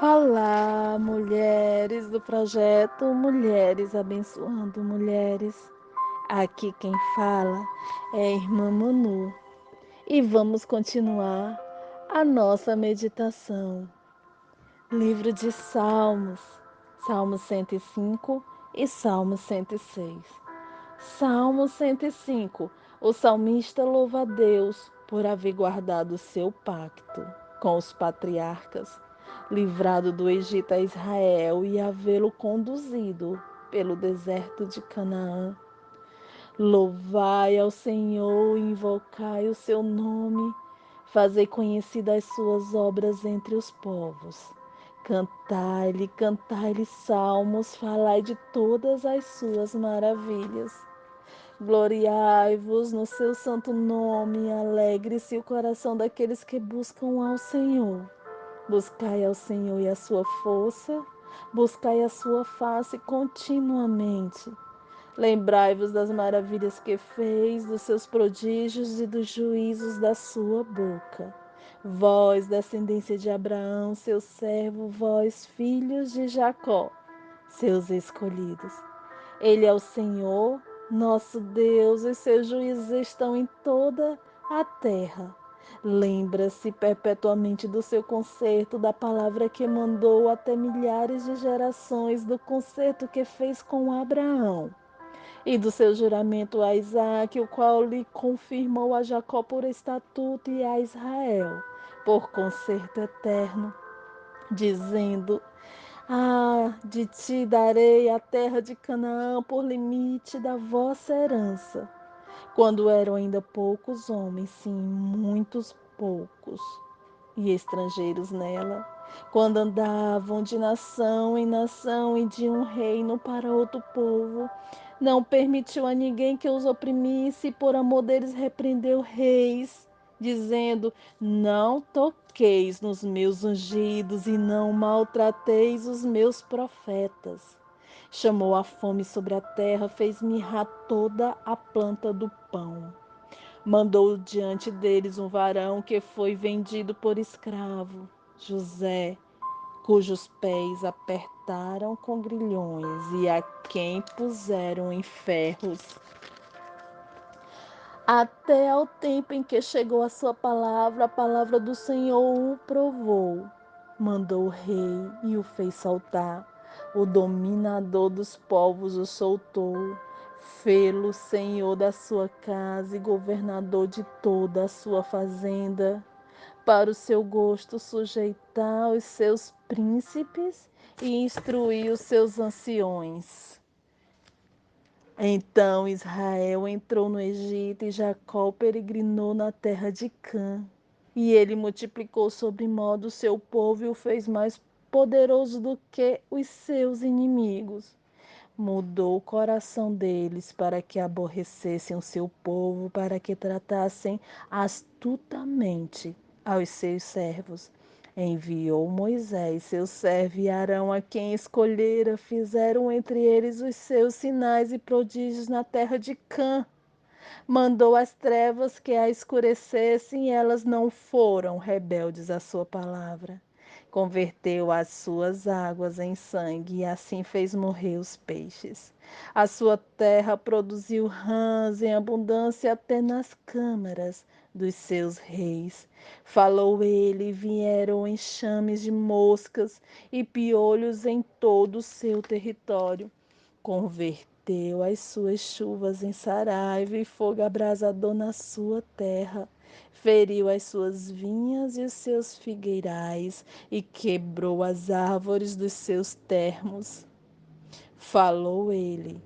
Olá, mulheres do projeto Mulheres Abençoando Mulheres. Aqui quem fala é a irmã Manu e vamos continuar a nossa meditação. Livro de Salmos, Salmo 105 e Salmo 106. Salmo 105. O salmista louva a Deus por haver guardado seu pacto com os patriarcas, livrado do Egito a Israel e havê-lo conduzido pelo deserto de Canaã. Louvai ao Senhor e invocai o seu nome, fazei conhecidas as suas obras entre os povos. Cantai-lhe salmos, falai de todas as suas maravilhas. Gloriai-vos no seu santo nome, alegre-se o coração daqueles que buscam ao Senhor. Buscai ao Senhor e a sua força, buscai a sua face continuamente. Lembrai-vos das maravilhas que fez, dos seus prodígios e dos juízos da sua boca. Vós, descendência de Abraão, seu servo, vós, filhos de Jacó, seus escolhidos. Ele é o Senhor, nosso Deus, e seus juízos estão em toda a terra. Lembra-se perpetuamente do seu concerto, da palavra que mandou até milhares de gerações, do concerto que fez com Abraão e do seu juramento a Isaque, o qual lhe confirmou a Jacó por estatuto e a Israel por concerto eterno, dizendo: de ti darei a terra de Canaã por limite da vossa herança. Quando eram ainda poucos homens, sim, muitos poucos, e estrangeiros nela, quando andavam de nação em nação e de um reino para outro povo, não permitiu a ninguém que os oprimisse, e por amor deles repreendeu reis, dizendo: não toqueis nos meus ungidos e não maltrateis os meus profetas. Chamou a fome sobre a terra, fez mirrar toda a planta do pão. Mandou diante deles um varão que foi vendido por escravo, José, cujos pés apertaram com grilhões e a quem puseram em ferros, até ao tempo em que chegou a palavra do Senhor o provou. Mandou o rei e o fez soltar. O dominador dos povos o soltou. Fê-lo senhor da sua casa e governador de toda a sua fazenda. Para o seu gosto sujeitar os seus príncipes e instruir os seus anciões. Então Israel entrou no Egito e Jacó peregrinou na terra de Cã. E ele multiplicou sobremodo o seu povo e o fez mais poderoso do que os seus inimigos. Mudou o coração deles para que aborrecessem o seu povo, para que tratassem astutamente aos seus servos. Enviou Moisés, seu servo, e Arão, a quem escolhera, fizeram entre eles os seus sinais e prodígios na terra de Cã. Mandou as trevas que a escurecessem e elas não foram rebeldes à sua palavra. Converteu as suas águas em sangue e assim fez morrer os peixes. A sua terra produziu rãs em abundância até nas câmaras dos seus reis. Falou ele, e vieram enxames de moscas e piolhos em todo o seu território. Converteu as suas chuvas em saraiva e fogo abrasador na sua terra. Feriu as suas vinhas e os seus figueirais e quebrou as árvores dos seus termos. Falou ele,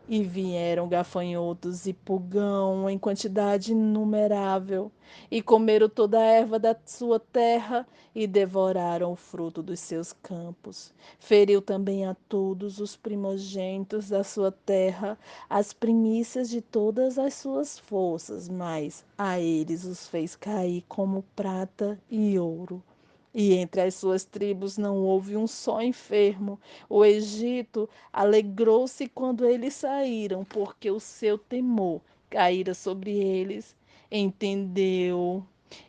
e vieram gafanhotos e pulgão em quantidade inumerável, e comeram toda a erva da sua terra, e devoraram o fruto dos seus campos. Feriu também a todos os primogênitos da sua terra, as primícias de todas as suas forças, mas a eles os fez cair como prata e ouro. E entre as suas tribos não houve um só enfermo. O Egito alegrou-se quando eles saíram, porque o seu temor caíra sobre eles. Entendeu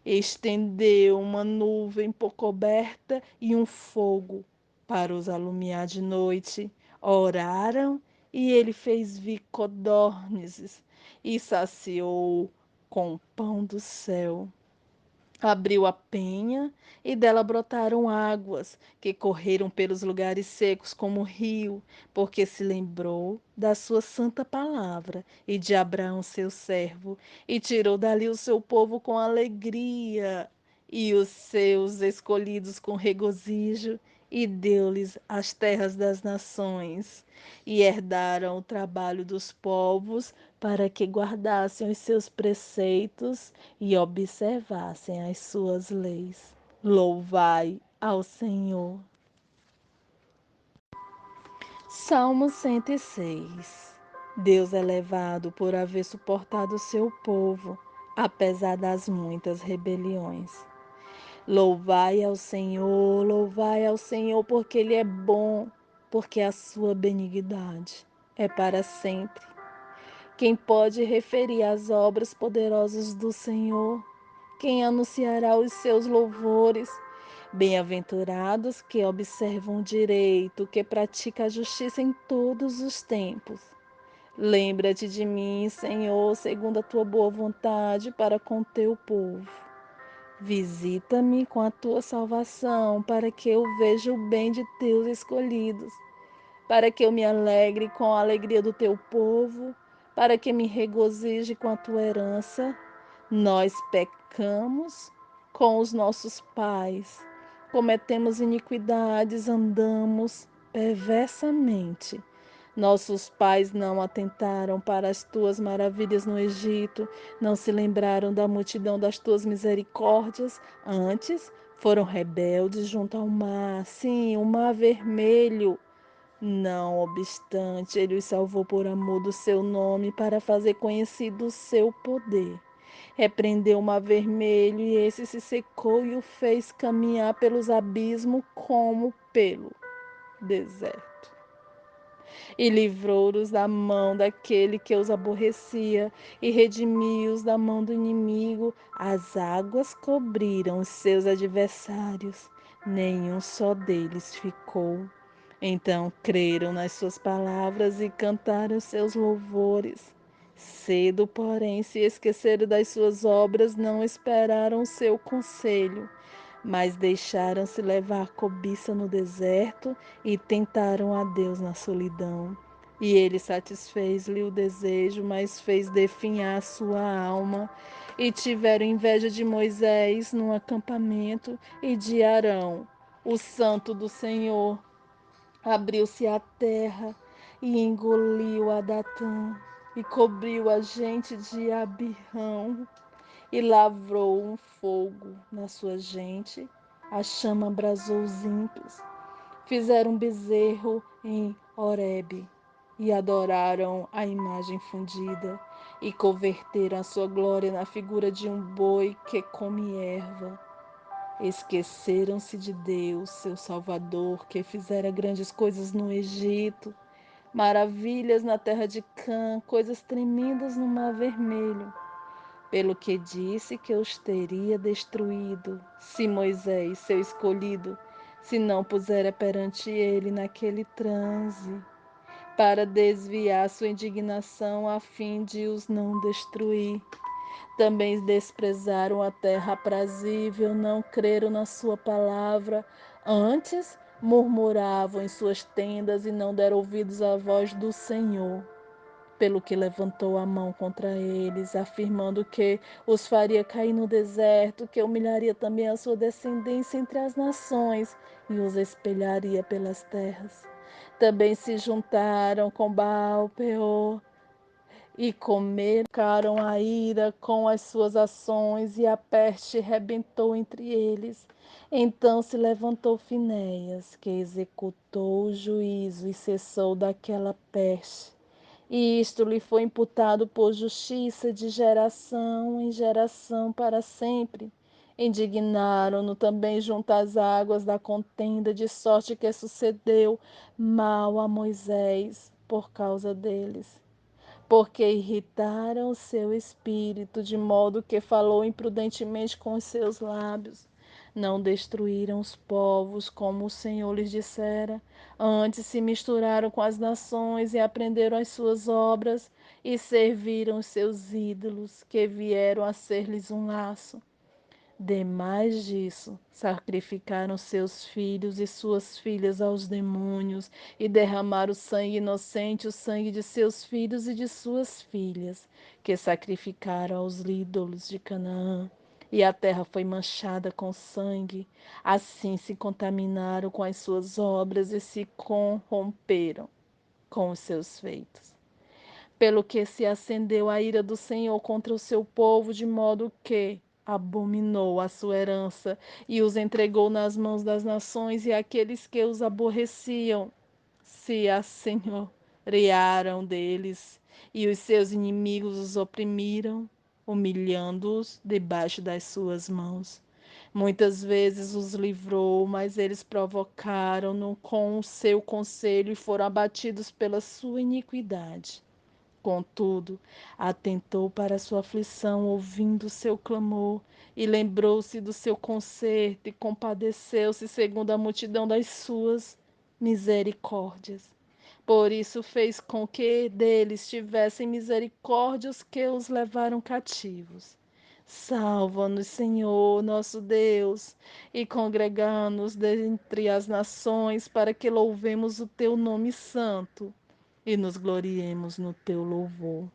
Estendeu uma nuvem por coberta e um fogo para os alumiar de noite. Oraram e ele fez vir codornizes e saciou com o pão do céu. Abriu a penha e dela brotaram águas que correram pelos lugares secos como rio, porque se lembrou da sua santa palavra e de Abraão, seu servo, e tirou dali o seu povo com alegria e os seus escolhidos com regozijo, e deu-lhes as terras das nações, e herdaram o trabalho dos povos para que guardassem os seus preceitos e observassem as suas leis. Louvai ao Senhor. Salmo 106. Deus é louvado por haver suportado o seu povo, apesar das muitas rebeliões. Louvai ao Senhor, porque Ele é bom, porque a sua benignidade é para sempre. Quem pode referir as obras poderosas do Senhor? Quem anunciará os seus louvores? Bem-aventurados que observam o direito, que praticam a justiça em todos os tempos. Lembra-te de mim, Senhor, segundo a tua boa vontade para com teu povo. Visita-me com a tua salvação, para que eu veja o bem de teus escolhidos, para que eu me alegre com a alegria do teu povo, para que me regozije com a tua herança. Nós pecamos com os nossos pais, cometemos iniquidades, andamos perversamente. Nossos pais não atentaram para as tuas maravilhas no Egito, não se lembraram da multidão das tuas misericórdias, antes foram rebeldes junto ao mar, sim, o mar vermelho. Não obstante, ele os salvou por amor do seu nome, para fazer conhecido o seu poder. Repreendeu o mar vermelho, e esse se secou e o fez caminhar pelos abismos como pelo deserto. E livrou-os da mão daquele que os aborrecia, e redimiu-os da mão do inimigo. As águas cobriram os seus adversários, nenhum só deles ficou. Então creram nas suas palavras e cantaram seus louvores. Cedo, porém, se esqueceram das suas obras, não esperaram o seu conselho, mas deixaram-se levar cobiça no deserto e tentaram a Deus na solidão. E ele satisfez-lhe o desejo, mas fez definhar a sua alma. E tiveram inveja de Moisés no acampamento e de Arão, o santo do Senhor. Abriu-se a terra e engoliu a Datã, e cobriu a gente de Abirrão, e lavrou um fogo na sua gente, a chama abrasou os ímpios. Fizeram um bezerro em Horebe, e adoraram a imagem fundida, e converteram a sua glória na figura de um boi que come erva. Esqueceram-se de Deus, seu Salvador, que fizera grandes coisas no Egito, maravilhas na terra de Cã, coisas tremendas no Mar Vermelho, pelo que disse que os teria destruído, se Moisés, seu escolhido, se não pusera perante ele naquele transe, para desviar sua indignação, a fim de os não destruir. Também desprezaram a terra aprazível, não creram na sua palavra, antes murmuravam em suas tendas e não deram ouvidos à voz do Senhor. Pelo que levantou a mão contra eles, afirmando que os faria cair no deserto, que humilharia também a sua descendência entre as nações e os espelharia pelas terras. Também se juntaram com Baal Peor e comeram a ira com as suas ações, e a peste rebentou entre eles. Então se levantou Finéias, que executou o juízo e cessou daquela peste. E isto lhe foi imputado por justiça de geração em geração para sempre. Indignaram-no também junto às águas da contenda, de sorte que sucedeu mal a Moisés por causa deles. porque irritaram o seu espírito, de modo que falou imprudentemente com os seus lábios. Não destruíram os povos, como o Senhor lhes dissera, antes se misturaram com as nações e aprenderam as suas obras e serviram os seus ídolos, que vieram a ser-lhes um laço. Demais disso, sacrificaram seus filhos e suas filhas aos demônios e derramaram sangue inocente, o sangue de seus filhos e de suas filhas, que sacrificaram aos ídolos de Canaã. E a terra foi manchada com sangue. Assim se contaminaram com as suas obras e se corromperam com os seus feitos. Pelo que se acendeu a ira do Senhor contra o seu povo, de modo que abominou a sua herança e os entregou nas mãos das nações, e aqueles que os aborreciam se assenhorearam deles, e os seus inimigos os oprimiram, humilhando-os debaixo das suas mãos. Muitas vezes os livrou, mas eles provocaram-no com o seu conselho e foram abatidos pela sua iniquidade. Contudo, atentou para sua aflição, ouvindo seu clamor, e lembrou-se do seu conserto, e compadeceu-se segundo a multidão das suas misericórdias. Por isso fez com que deles tivessem misericórdia os que os levaram cativos. Salva-nos, Senhor, nosso Deus, e congrega-nos dentre as nações, para que louvemos o teu nome santo e nos gloriemos no teu louvor.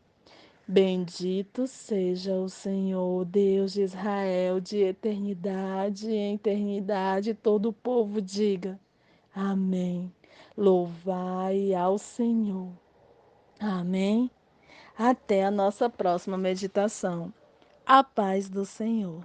Bendito seja o Senhor, Deus de Israel, de eternidade em eternidade. Todo o povo diga: Amém. Louvai ao Senhor. Amém. Até a nossa próxima meditação. A paz do Senhor.